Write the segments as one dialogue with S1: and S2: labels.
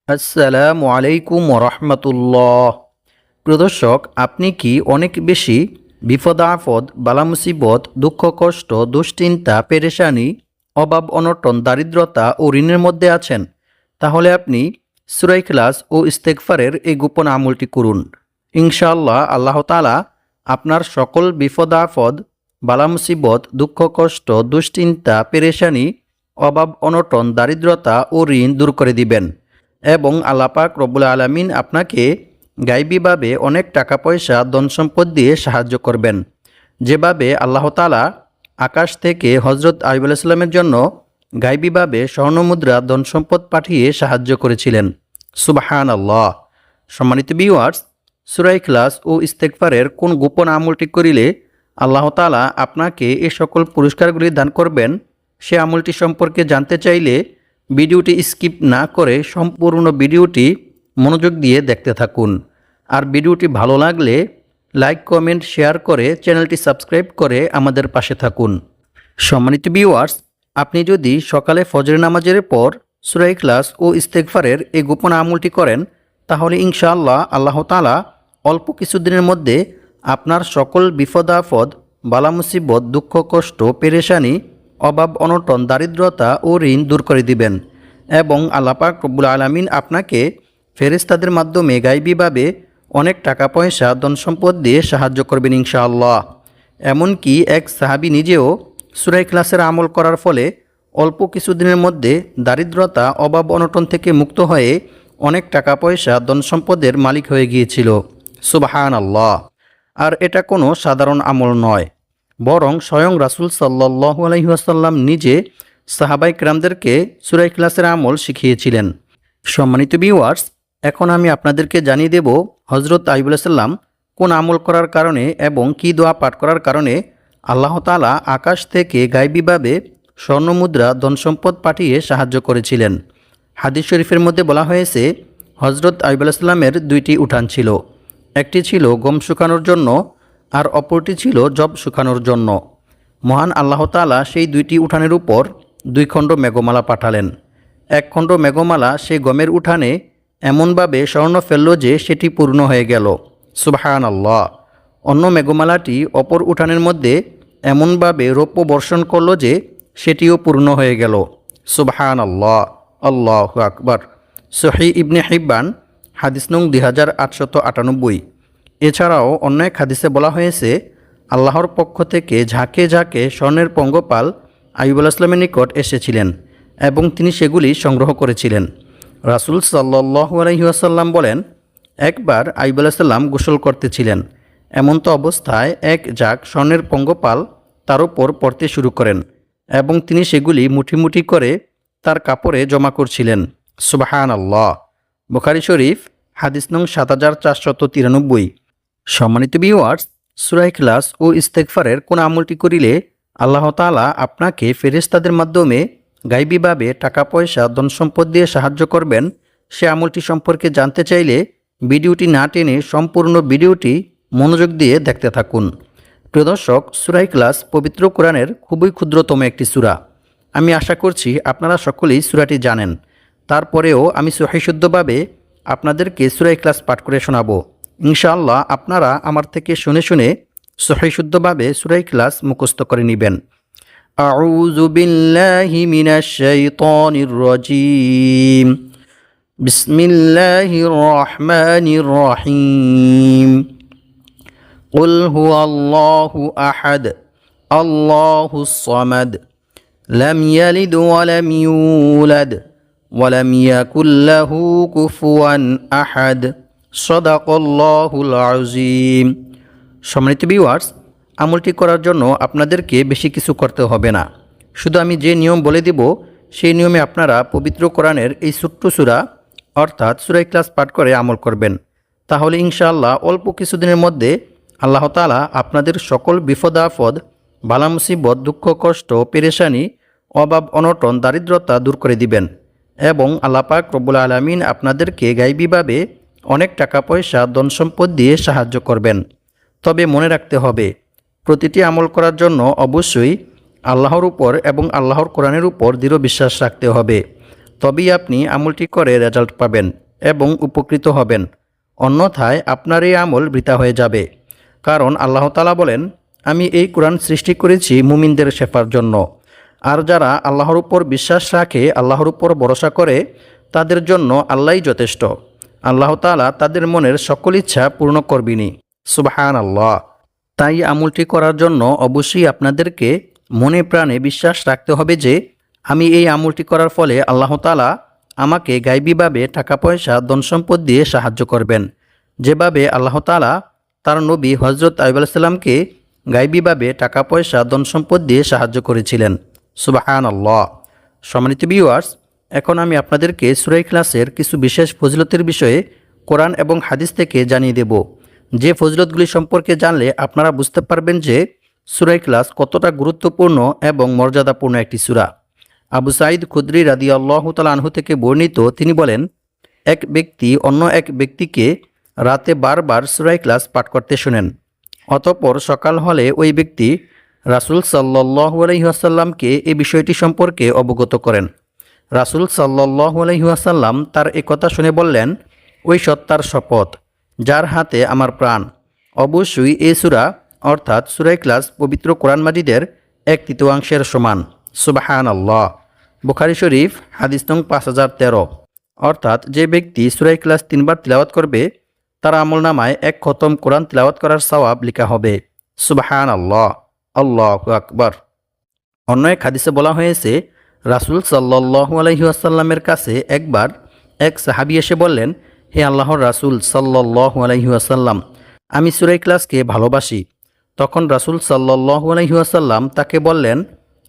S1: আসসালামু আলাইকুম ওরহমতুল্লাহ। প্রিয় দর্শক, আপনি কি অনেক বেশি বিপদ আপদ, বালা মুসিবত, দুঃখ কষ্ট, দুশ্চিন্তা, পেরেশানি, অভাব অনটন, দারিদ্রতা ও ঋণের মধ্যে আছেন? তাহলে আপনি সূরা ইখলাস ও ইস্তেগফারের এই গোপন আমলটি করুন। ইনশাআল্লাহ আল্লাহ তাআলা আপনার সকল বিপদ আপদ, বালা মুসিবত, দুঃখ কষ্ট, দুশ্চিন্তা, পেরেশানি, অভাব অনটন, দারিদ্রতা ও ঋণ দূর করে দিবেন এবং আল্লাহ পাক রব্বুল আলামিন আপনাকে গায়বীভাবে অনেক টাকা পয়সা, ধন সম্পদ দিয়ে সাহায্য করবেন। যেভাবে আল্লাহ তাআলা আকাশ থেকে হজরত আইয়ুব আলাইহিস সালামের জন্য গায়বীভাবে স্বর্ণমুদ্রা, ধন সম্পদ পাঠিয়ে সাহায্য করেছিলেন। সুবহানাল্লাহ। সম্মানিত ভিউয়ার্স, সূরা ইখলাস ও ইস্তেগফারের কোন গোপন আমলটি করিলে আল্লাহ তাআলা আপনাকে এই সকল পুরস্কারগুলি দান করবেন, সে আমলটি সম্পর্কে জানতে চাইলে ভিডিওটি স্কিপ না করে সম্পূর্ণ ভিডিওটি মনোযোগ দিয়ে দেখতে থাকুন। আর ভিডিওটি ভালো লাগলে লাইক, কমেন্ট, শেয়ার করে চ্যানেলটি সাবস্ক্রাইব করে আমাদের পাশে থাকুন। সম্মানিত ভিউয়ার্স, আপনি যদি সকালে ফজরের নামাজের পর সূরা ইখলাস ও ইস্তেগফারের এই গোপন আমলটি করেন, তাহলে ইনশাআল্লাহ আল্লাহ তাআলা অল্প কিছুদিনের মধ্যে আপনার সকল বিপদ আপদ, বালা মুসিবত, দুঃখ কষ্ট, পেরেশানি, অভাব অনটন, দারিদ্রতা ও ঋণ দূর করে দিবেন এবং আল্লাহ পাক রব্বুল আলামিন আপনাকে ফেরেশতাদের মাধ্যমে গায়বীভাবে অনেক টাকা পয়সা, ধন সম্পদ দিয়ে সাহায্য করবেন ইনশাআল্লাহ। এমনকি এক সাহাবী নিজেও সূরা ইখলাসের আমল করার ফলে অল্প কিছুদিনের মধ্যে দারিদ্রতা, অভাব অনটন থেকে মুক্ত হয়ে অনেক টাকা পয়সা, ধন সম্পদের মালিক হয়ে গিয়েছিল। সুবহানাল্লাহ। আর এটা কোনো সাধারণ আমল নয়, বরং স্বয়ং রাসূল সাল্লাল্লাহু আলাইহি ওয়াসাল্লাম নিজে সাহাবায়ে কেরামদেরকে সূরা ইখলাসের আমল শিখিয়েছিলেন। সম্মানিত ভিউয়ার্স, এখন আমি আপনাদেরকে জানিয়ে দেব হযরত আইয়ুব আলাইহিস সালাম কোন আমল করার কারণে এবং কি দোয়া পাঠ করার কারণে আল্লাহ তাআলা আকাশ থেকে গায়বীভাবে স্বর্ণমুদ্রা, ধন সম্পদ পাঠিয়ে সাহায্য করেছিলেন। হাদিস শরীফের মধ্যে বলা হয়েছে, হযরত আইয়ুব আলাইহিস সালামের দুইটি উঠান ছিল। একটি ছিল গম শুকানোর জন্য আর অপরটি ছিল যব শুকানোর জন্য। মহান আল্লাহ তাআলা সেই দুইটি উঠানের উপর দুই খণ্ড মেঘমালা পাঠালেন। এক খণ্ড মেঘমালা সেই গমের উঠানে এমনভাবে স্বর্ণ ফেলল যে সেটি পূর্ণ হয়ে গেল। সুবহানাল্লাহ। অন্য মেঘমালাটি অপর উঠানের মধ্যে এমনভাবে রৌপ্য বর্ষণ করল যে সেটিও পূর্ণ হয়ে গেল। সুবহানাল্লাহ। আল্লাহু আকবার। সহিহ ইবনে হিব্বান, হাদিস নং 2898। এছাড়াও অন্য এক হাদিসে বলা হয়েছে, আল্লাহর পক্ষ থেকে ঝাঁকে ঝাঁকে স্বর্ণের পঙ্গপাল আইয়ুব আলাইহিস সালামের নিকট এসেছিলেন এবং তিনি সেগুলি সংগ্রহ করেছিলেন। রাসূল সাল্লাল্লাহু আলাইহি ওয়াসাল্লাম বলেন, একবার আইয়ুব আলাইহিস সালাম গোসল করতেছিলেন। এমন্ত অবস্থায় এক ঝাঁক স্বর্ণের পঙ্গপাল তার উপর পড়তে শুরু করেন এবং তিনি সেগুলি মুঠি মুঠি করে তার কাপড়ে জমা করছিলেন। সুবহানাল্লাহ। বুখারী শরীফ, হাদিস নং 7493। সম্মানিত ভিউয়ার্স, সূরা ইখলাস ও ইস্তেগফারের কোন আমলটি করিলে আল্লাহ তাআলা আপনাকে ফেরেশতাদের মাধ্যমে গায়বীভাবে টাকা পয়সা, ধন সম্পদ দিয়ে সাহায্য করবেন, সে আমলটি সম্পর্কে জানতে চাইলে ভিডিওটি না টেনে সম্পূর্ণ ভিডিওটি মনোযোগ দিয়ে দেখতে থাকুন। প্রিয় দর্শক, সূরা ইখলাস পবিত্র কোরআনের খুবই ক্ষুদ্রতম একটি সূরা। আমি আশা করছি আপনারা সকলেই সূরাটি জানেন। তারপরেও আমি সহিশুদ্ধভাবে আপনাদেরকে সূরা ইখলাস পাঠ করে শোনাবো। ইনশাআল্লাহ আপনারা আমার থেকে শুনে শুনে সহিশুদ্ধভাবে সূরা ইখলাস মুখস্থ করে নেবেন। আউযু বিল্লাহি মিনাশ শাইতানির রাজীম। বিসমিল্লাহির রহমানির রহিম। কুল হুয়াল্লাহু আহাদ, আল্লাহুস সামাদ, লাম ইয়ালিদ ওয়া লাম ইউলাদ ওয়া লাম ইয়াকুল লাহু কুফুয়ান আহাদ। সাদাকাল্লাহুল আযীম। সম্মানিত ভিউয়ার্স, আমলটি করার জন্য আপনাদেরকে বেশি কিছু করতে হবে না। শুধু আমি যে নিয়ম বলে দেব সেই নিয়মে আপনারা পবিত্র কোরআনের এই ছোট্ট সূরা অর্থাৎ সূরা ইখলাস পাঠ করে আমল করবেন। তাহলে ইনশাআল্লাহ অল্প কিছুদিনের মধ্যে আল্লাহ তাআলা আপনাদের সকল বিপদ আপদ, বালা মুসিবত, দুঃখ কষ্ট, পেরেশানি, অভাব অনটন, দারিদ্রতা দূর করে দিবেন এবং আল্লাহ পাক রব্বুল আলামিন আপনাদেরকে গায়বীভাবে অনেক টাকা পয়সা, ধন সম্পদ দিয়ে সাহায্য করবেন। তবে মনে রাখতে হবে, প্রতিটি আমল করার জন্য অবশ্যই আল্লাহর উপর এবং আল্লাহর কোরআনের উপর দৃঢ় বিশ্বাস রাখতে হবে। তবেই আপনি আমলটি করে রেজাল্ট পাবেন এবং উপকৃত হবেন। অন্যথায় আপনার এই আমল বৃথা হয়ে যাবে। কারণ আল্লাহ তাআলা বলেন, আমি এই কোরআন সৃষ্টি করেছি মুমিনদের শেফার জন্য। আর যারা আল্লাহর উপর বিশ্বাস রাখে, আল্লাহর উপর ভরসা করে, তাদের জন্য আল্লাহই যথেষ্ট। আল্লাহ তাআলা তাদের মনের সকল ইচ্ছা পূর্ণ করবেনই। সুবহানাল্লাহ। তাই আমলটি করার জন্য অবশ্যই আপনাদেরকে মনে প্রাণে বিশ্বাস রাখতে হবে যে আমি এই আমলটি করার ফলে আল্লাহ তাআলা আমাকে গায়বীভাবে টাকা পয়সা ধন সম্পদ দিয়ে সাহায্য করবেন, যেভাবে আল্লাহ তাআলা তার নবী হযরত আইয়ুব আলাইহিস সালামকে গায়বীভাবে টাকা পয়সা ধন সম্পদ দিয়ে সাহায্য করেছিলেন। সুবহানাল্লাহ। সম্মানিত ভিউয়ার্স, এখন আমি আপনাদেরকে সূরা ইখলাসের কিছু বিশেষ ফজিলতের বিষয়ে কোরআন এবং হাদিস থেকে জানিয়ে দেব, যে ফজিলতগুলি সম্পর্কে জানলে আপনারা বুঝতে পারবেন যে সূরা ইখলাস কতটা গুরুত্বপূর্ণ এবং মর্যাদাপূর্ণ একটি সূরা। আবু সাঈদ খুদরি রাদিয়াল্লাহু তাআলা আনহু থেকে বর্ণিত, তিনি বলেন, এক ব্যক্তি অন্য এক ব্যক্তিকে রাতে বারবার সূরা ইখলাস পাঠ করতে শোনেন। অতঃপর সকাল হলে ওই ব্যক্তি রাসূল সাল্লাল্লাহু আলাইহি ওয়াসাল্লামকে এই বিষয়টি সম্পর্কে অবগত করেন। রাসূল সাল্লাল্লাহু আলাইহি ওয়াসাল্লাম তার এ কথা শুনে বললেন, ওই সত্তার শপথ যার হাতে আমার প্রাণ, অবশ্যই এই সূরা অর্থাৎ সূরা ইখলাস পবিত্র কোরআন মাজিদের 1/3 সমান। সুবহানাল্লাহ। বুখারী শরীফ হাদিস নং 5013। অর্থাৎ যে ব্যক্তি সূরা ইখলাস 3 বার তিলাওয়াত করবে তার আমলনামায় 1 খতম কোরআন তিলাওয়াত করার সওয়াব লেখা হবে। সুবহানাল্লাহ। আল্লাহু আকবার। অন্য এক হাদিসে বলা হয়েছে, রাসূল সাল্লাল্লাহু আলাইহি ওয়াসাল্লামের কাছে একবার এক সাহাবী এসে বললেন, হে আল্লাহর রাসূল সাল্লাল্লাহু আলাইহি ওয়াসাল্লাম, আমি সূরা ইখলাসকে ভালোবাসি। তখন রাসূল সাল্লাল্লাহু আলাইহি ওয়াসাল্লাম তাকে বললেন,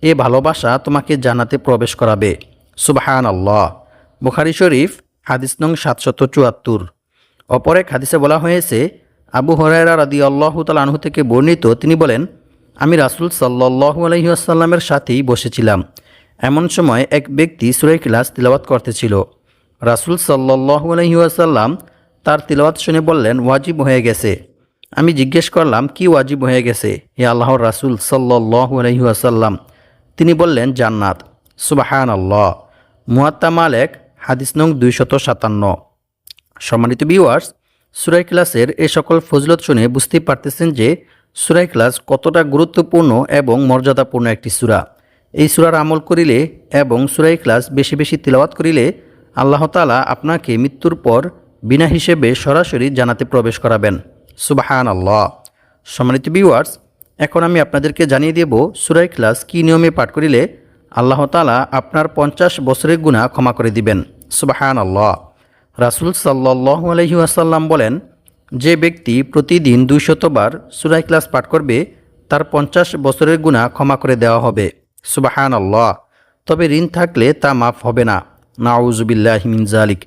S1: এ ভালোবাসা তোমাকে জান্নাতে প্রবেশ করাবে। সুবহানাল্লাহ। বুখারী শরীফ হাদিস নং 774। অপর এক হাদিসে বলা হয়েছে, আবু হুরায়রা রাদিয়াল্লাহু তাআলা আনহু থেকে বর্ণিত, তিনি বলেন, আমি রাসূল সাল্লাল্লাহু আলাইহি ওয়াসাল্লামের সাথেই বসেছিলাম। এমন সময় এক ব্যক্তি সূরা ইখলাস তিলাওয়াত করতেছিল। রাসূল সাল্লাল্লাহু আলাইহি ওয়াসাল্লাম তার তিলাওয়াত শুনে বললেন, ওয়াজিব হয়ে গেছে। আমি জিজ্ঞেস করলাম, কি ওয়াজিব হয়ে গেছে হে আল্লাহর রাসূল সাল্লাল্লাহু আলাইহি ওয়াসাল্লাম? তিনি বললেন, জান্নাত। সুবহানাল্লাহ। মুয়াত্তা মালিক হাদিস নং 257। সম্মানিত ভিউয়ার্স, সূরা ইখলাসের এই সকল ফজিলত শুনে বুঝতেই পারতেছেন যে সূরা ইখলাস কতটা গুরুত্বপূর্ণ এবং মর্যাদাপূর্ণ একটি সূরা। এই সূরার আমল করিলে এবং সূরা ইখলাস বেশি বেশি তিলাওয়াত করিলে আল্লাহ তাআলা আপনাকে মৃত্যুর পর বিনা হিসেবে সরাসরি জান্নাতে প্রবেশ করাবেন। সুবহানাল্লাহ। সম্মানিত ভিউয়ার্স, এখন আমি আপনাদেরকে জানিয়ে দেব সূরা ইখলাস কী নিয়মে পাঠ করিলে আল্লাহ তাআলা আপনার 50 বছরের গুনাহ ক্ষমা করে দিবেন। সুবহানাল্লাহ। রাসূল সাল্লাল্লাহু আলাইহি ওয়াসাল্লাম বলেন, যে ব্যক্তি প্রতিদিন 200 বার সূরা ইখলাস পাঠ করবে তার 50 বছরের গুনাহ ক্ষমা করে দেওয়া হবে। সুবহানাল্লাহ। তবে ঋণ থাকলে তা মাফ হবে না। নাউযু বিল্লাহি মিন যালিক।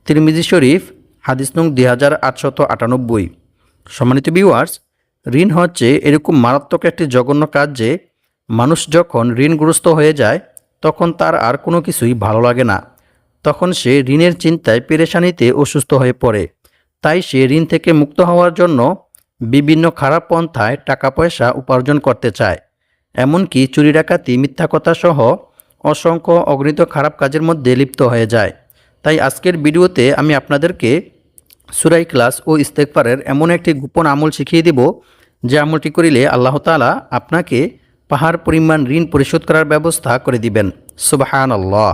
S1: তিরমিজি শরীফ হাদিস নং 2898। সম্মানিত ভিউয়ার্স, ঋণ হচ্ছে এরকম মারাত্মক একটি জঘন্য কাজ যে মানুষ যখন ঋণগ্রস্ত হয়ে যায় তখন তার আর কোনো কিছুই ভালো লাগে না। তখন সে ঋণের চিন্তায় পেরেশানিতে অসুস্থ হয়ে পড়ে। তাই সে ঋণ থেকে মুক্ত হওয়ার জন্য বিভিন্ন খারাপ পন্থায় টাকা পয়সা উপার্জন করতে চায়। এমনকি চুরি ডাকাতি, মিথ্যা কথা সহ অসংখ্য অগণিত খারাপ কাজের মধ্যে লিপ্ত হয়ে যায়। তাই আজকের ভিডিওতে আমি আপনাদেরকে সূরা ইখলাস ও ইস্তেগফারের এমন একটি গোপন আমল শিখিয়ে দেব, যে আমলটি করিলে আল্লাহ তাআলা আপনাকে পাহাড় পরিমাণ ঋণ পরিশোধ করার ব্যবস্থা করে দিবেন। সুবহানাল্লাহ।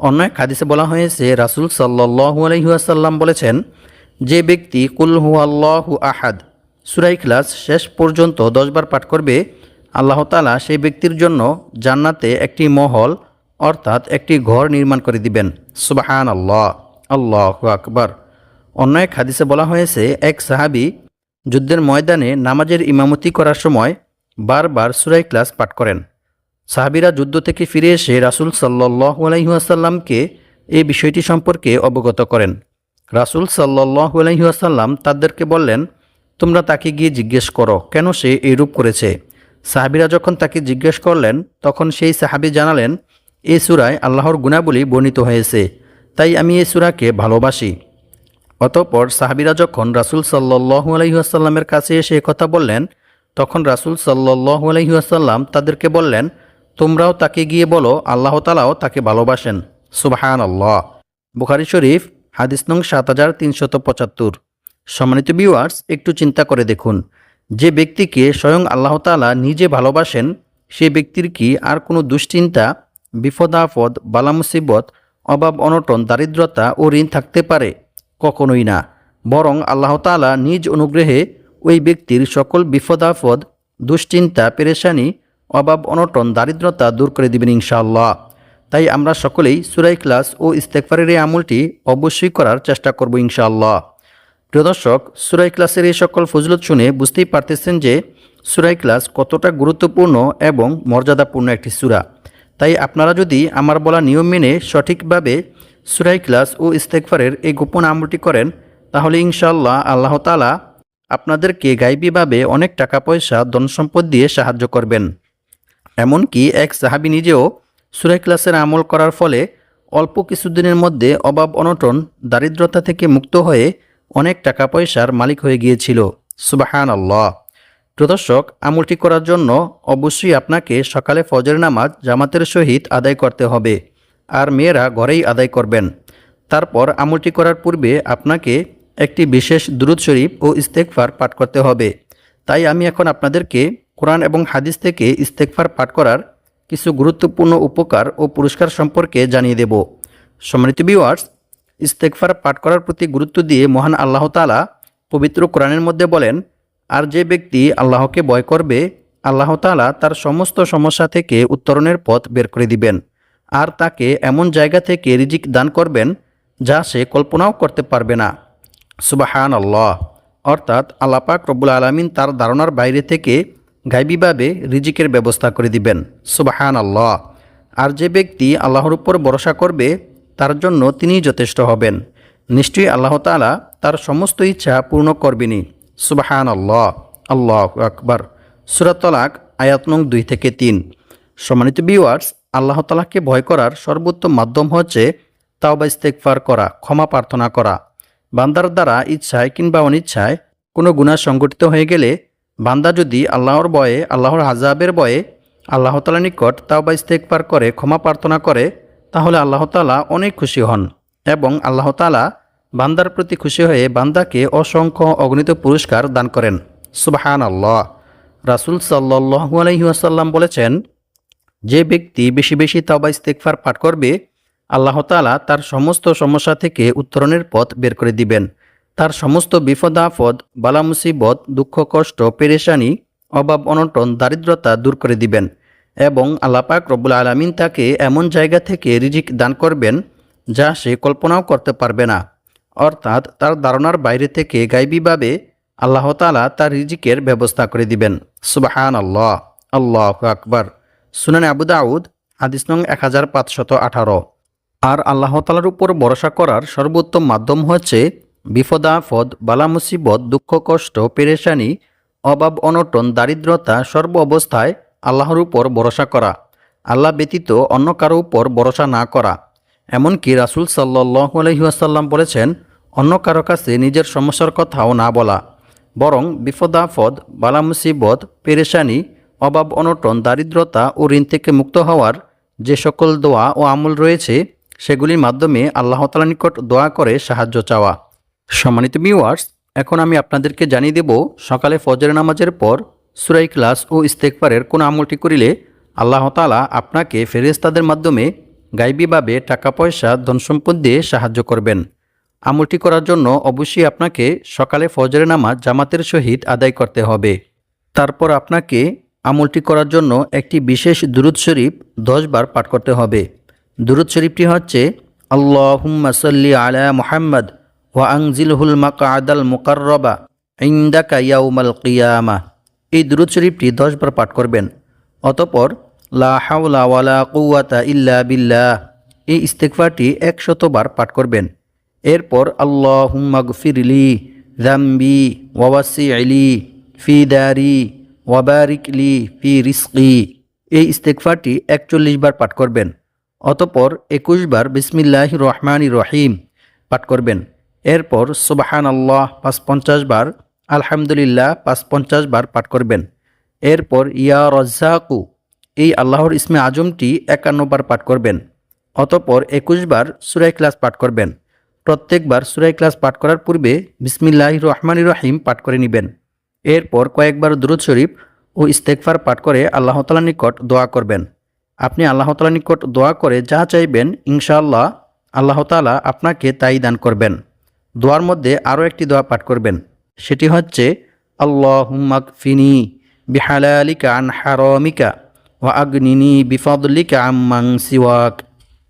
S1: অন্য এক হাদিসে বলা হয়েছে, রাসূল সাল্লাল্লাহু আলাইহি ওয়াসাল্লাম বলেছেন, যে ব্যক্তি কুল হুয়াল্লাহু আহাদ সূরা ইখলাস শেষ পর্যন্ত 10 বার পাঠ করবে আল্লাহ তাআলা সেই ব্যক্তির জন্য জান্নাতে একটি মহল অর্থাৎ একটি ঘর নির্মাণ করে দিবেন। সুবহানাল্লাহ। আল্লাহু আকবার। অন্য এক হাদিসে বলা হয়েছে, এক সাহাবী যুদ্ধের ময়দানে নামাজের ইমামতি করার সময় বারবার সূরা ইখলাস পাঠ করেন। সাহাবীরা যুদ্ধ থেকে ফিরে এসে রাসূল সাল্লাল্লাহু আলাইহি ওয়াসাল্লামকে এই বিষয়টি সম্পর্কে অবগত করেন। রাসূল সাল্লাল্লাহু আলাইহি ওয়াসাল্লাম তাদেরকে বললেন, তোমরা তাকে গিয়ে জিজ্ঞেস করো কেন সে এইরূপ করেছে। সাহাবীরা যখন তাকে জিজ্ঞেস করলেন তখন সেই সাহাবী জানালেন, এই সূরায় আল্লাহর গুণাবলী বর্ণিত হয়েছে, তাই আমি এই সূরাকে ভালোবাসি। অতঃপর সাহাবীরা যখন রাসূল সাল্লাল্লাহু আলাইহি ওয়াসাল্লামের কাছে এসে কথা বললেন তখন রাসূল সাল্লাল্লাহু আলাইহি ওয়াসাল্লাম তাদেরকে বললেন, তোমরাও তাকে গিয়ে বলো আল্লাহ তাআলাও তাকে ভালোবাসেন। সুবহানাল্লাহ। বুখারী শরীফ হাদিস নং 7375। সম্মানিত ভিউয়ার্স, একটু চিন্তা করে দেখুন, যে ব্যক্তিকে স্বয়ং আল্লাহ তাআলা নিজে ভালোবাসেন, সে ব্যক্তির কি আর কোনো দুশ্চিন্তা, বিপদ আপদ, বালা মুসিবত, অভাব অনটন, দারিদ্রতা ও ঋণ থাকতে পারে? কখনোই না। বরং আল্লাহ তাআলা নিজ অনুগ্রহে ওই ব্যক্তির সকল বিপদ আপদ, দুশ্চিন্তা, পেরেশানি, অভাব অনটন, দারিদ্রতা দূর করে দিবেন ইনশাআল্লাহ। তাই আমরা সকলেই সূরা ইখলাস ও ইস্তেগফারের এই আমলটি অবশ্যই করার চেষ্টা করব ইনশাআল্লাহ। প্রিয় দর্শক, সূরা ইখলাসের এই সকল ফজিলত শুনে বুঝতেই পারতেছেন যে সূরা ইখলাস কতটা গুরুত্বপূর্ণ এবং মর্যাদাপূর্ণ একটি সূরা। তাই আপনারা যদি আমার বলা নিয়ম মেনে সঠিকভাবে সূরা ইখলাস ও ইস্তেগফারের এই গোপন আমলটি করেন, তাহলে ইনশাআল্লাহ আল্লাহ তাআলা আপনাদেরকে গায়বীভাবে অনেক টাকা পয়সা, ধন সম্পদ দিয়ে সাহায্য করবেন। এমনকি এক সাহাবী নিজেও সূরা ইখলাসের আমল করার ফলে অল্প কিছুদিনের মধ্যে অভাব অনটন, দারিদ্রতা থেকে মুক্ত হয়ে অনেক টাকা পয়সার মালিক হয়ে গিয়েছিল। সুবহানাল্লাহ। প্রিয় দর্শক, আমলটি করার জন্য অবশ্যই আপনাকে সকালে ফজর নামাজ জামাতের সহিত আদায় করতে হবে, আর মেয়েরা ঘরেই আদায় করবেন। তারপর আমলটি করার পূর্বে আপনাকে একটি বিশেষ দুরূদ শরীফ ও ইস্তেগফার পাঠ করতে হবে। তাই আমি এখন আপনাদেরকে কোরআন এবং হাদিস থেকে ইস্তেগফার পাঠ করার কিছু গুরুত্বপূর্ণ উপকার ও পুরস্কার সম্পর্কে জানিয়ে দেব। সম্মানিত ভিউয়ার্স, ইস্তেগফার পাঠ করার প্রতি গুরুত্ব দিয়ে মহান আল্লাহ তাআলা পবিত্র কোরআনের মধ্যে বলেন, আর যে ব্যক্তি আল্লাহকে ভয় করবে, আল্লাহ তাআলা তার সমস্ত সমস্যা থেকে উত্তরণের পথ বের করে দিবেন, আর তাকে এমন জায়গা থেকে রিজিক দান করবেন যা সে কল্পনাও করতে পারবে না। সুবহানাল্লাহ। অর্থাৎ আল্লাহ পাক রব্বুল আলামিন তার ধারণার বাইরে থেকে গায়বীভাবে রিজিকের ব্যবস্থা করে দিবেন। সুবহানাল্লাহ। আর যে ব্যক্তি আল্লাহর উপর ভরসা করবে, তার জন্য তিনিই যথেষ্ট হবেন। নিশ্চয়ই আল্লাহ তাআলা তার সমস্ত ইচ্ছা পূর্ণ করবেনই। সুবহানাল্লাহ। আল্লাহু আকবার। সূরা তালাক আয়াত নং 2 থেকে 3। সম্মানিত ভিউয়ার্স, আল্লাহ তাআলাকে ভয় করার সর্বোত্তম মাধ্যম হচ্ছে তাওবা ইস্তেগফার করা, ক্ষমা প্রার্থনা করা। বান্দার দ্বারা ইচ্ছায় কিংবা অনিচ্ছায় কোনো গুনাহ সংঘটিত হয়ে গেলে বান্দা যদি আল্লাহর ভয়ে, আল্লাহর আযাবের ভয়ে আল্লাহ তাআলার নিকট তাওবা ইস্তেগফার করে, ক্ষমা প্রার্থনা করে, তাহলে আল্লাহ তাআলা অনেক খুশি হন এবং আল্লাহ তাআলা বান্দার প্রতি খুশি হয়ে বান্দাকে অসংখ্য অগণিত পুরস্কার দান করেন। সুবহানাল্লাহ। রাসূল সাল্লাল্লাহু আলাইহি ওয়াসাল্লাম বলেছেন, যে ব্যক্তি বেশি বেশি তাওবা ইস্তেগফার পাঠ করবে, আল্লাহ তাআলা তার সমস্ত সমস্যা থেকে উত্তরণের পথ বের করে দিবেন। তার সমস্ত বিপদ আপদ, বালা মুসিবত, দুঃখ কষ্ট, পেরেশানি, অভাব অনটন, দারিদ্রতা দূর করে দিবেন এবং আল্লাহ পাক রব্বুল আলামিন তাকে এমন জায়গা থেকে রিজিক দান করবেন যা সে কল্পনাও করতে পারবে না। অর্থাৎ তার ধারণার বাইরে থেকে গায়বীভাবে আল্লাহ তাআলা তার রিজিকের ব্যবস্থা করে দিবেন। সুবহানাল্লাহ। আল্লাহু আকবার। সুনানে আবু দাউদ হাদিস নং 1518। আর আল্লাহ তাআলার উপর ভরসা করার সর্বোত্তম মাধ্যম হচ্ছে বিপদ আপদ, বালা মুসিবত, দুঃখ কষ্ট, পেরেশানি, অভাব অনটন, দারিদ্রতা সর্ব অবস্থায় আল্লাহর উপর ভরসা করা, আল্লাহ ব্যতীত অন্য কারো উপর ভরসা না করা। এমনকি রাসূল সাল্লাল্লাহু আলাইহি ওয়াসাল্লাম বলেছেন, অন্য কারো কাছে নিজের সমস্যার কথাও না বলা, বরং বিপদ আপদ, বালা মুসিবত, পেরেশানি, অভাব অনটন, দারিদ্রতা ও ঋণ থেকে মুক্ত হওয়ার যে সকল দোয়া ও আমল রয়েছে, সেগুলির মাধ্যমে আল্লাহ তাআলার নিকট দোয়া করে সাহায্য চাওয়া। সম্মানিত ভিউয়ার্স, এখন আমি আপনাদেরকে জানিয়ে দেব সকালে ফজর নামাজের পর সূরা ইখলাস ও ইস্তেগফারের কোন আমলটি করিলে আল্লাহ তাআলা আপনাকে ফেরেশতাদের মাধ্যমে গায়বীভাবে টাকা পয়সা, ধন সম্পদ দিয়ে সাহায্য করবেন। আমলটি করার জন্য অবশ্যই আপনাকে সকালে ফজর নামাজ জামাতের সহিত আদায় করতে হবে। তারপর আপনাকে আমলটি করার জন্য একটি বিশেষ দুরূদ শরীফ 10 বার পাঠ করতে হবে। দুরূদ শরীফটি হচ্ছে, আল্লাহুম্মা সাল্লি আলা মুহাম্মদ ওয়া আনজিলহুল মাকআদাল মুকাররবা ইনদাকা ইয়াউমাল কিয়ামাহ। এই দুরূদ শরীফটি 10 বার পাঠ করবেন। অতঃপর লা হাওলা ওয়ালা কুওয়াতা ইল্লা বিল্লাহ, এই ইস্তেগফারটি 100 বার পাঠ করবেন। এরপর আল্লাহুম্মা গফিরলি যামবি ওয়া ওয়াসি'লি ফি দারি ওয়া বারিক লি ফি রিজকি, এই ইস্তেগফারটি 41 বার পাঠ করবেন। অতঃপর 21 বার বিসমিল্লাহির রহমানির রহিম পাঠ করবেন। এরপর সুবহানাল্লাহ 550 বার, আলহামদুলিল্লাহ 550 বার পাঠ করবেন। এরপর ইয়া রাজ্জাকু, এই আল্লাহর ইসমে আজমটি 51 বার পাঠ করবেন। অতঃপর 21 বার সূরা ইখলাস পাঠ করবেন। প্রত্যেকবার সূরা ইখলাস পাঠ করার পূর্বে বিসমিল্লাহির রহমানির রহিম পাঠ করে নেবেন। এরপর কয়েকবার দুরূদ শরীফ ও ইস্তেগফার পাঠ করে আল্লাহ তাআলার নিকট দোয়া করবেন। আপনি আল্লাহ তাআলার নিকট দোয়া করে যা চাইবেন ইনশাআল্লাহ আল্লাহ তাআলা আপনাকে তাই দান করবেন। দোয়ার মধ্যে আরও একটি দোয়া পাঠ করবেন, সেটি হচ্ছে আল্লাহুম্মা কফিনি বিহালালিকা আন হারামিকা ওয়া আগনিনি বিফাদলিকা আম্মান সিওয়াক।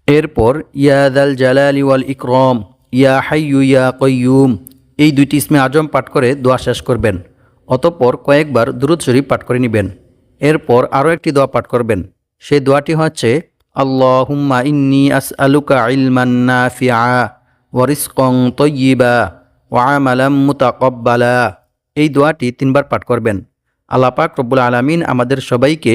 S1: এরপর ইয়া দাল জালালি ওয়াল ইকরাম ইয়া হাইয়ু ইয়া কাইয়ুম এই দুইটি ইসমে আজম পাঠ করে দোয়া শেষ করবেন। অতঃপর কয়েকবার দুরূদ শরীফ পাঠ করে নেবেন। এরপর আরও একটি দোয়া পাঠ করবেন, সেই দোয়াটি হচ্ছে আল্লাহুম্মা ইন্নী আসআলুকা ইলমান নাফিআ ওয়া রিজকান তাইয়্যিবা ওয়া আমালাম মুতাকাব্বালা। এই দোয়াটি 3 বার পাঠ করবেন। আল্লাহ পাক রব্বুল আলামিন আমাদের সবাইকে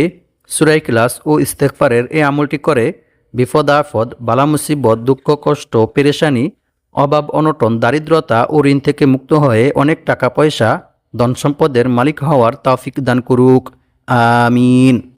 S1: সূরা ইখলাস ও ইস্তেগফারের এই আমলটি করে বিপদ আপদ বালা মুসিবত দুঃখ কষ্ট পেরেশানি অভাব অনটন দারিদ্রতা ও ঋণ থেকে মুক্ত হয়ে অনেক টাকা পয়সা ধন সম্পদের মালিক হওয়ার তৌফিক দান করুক। আমিন।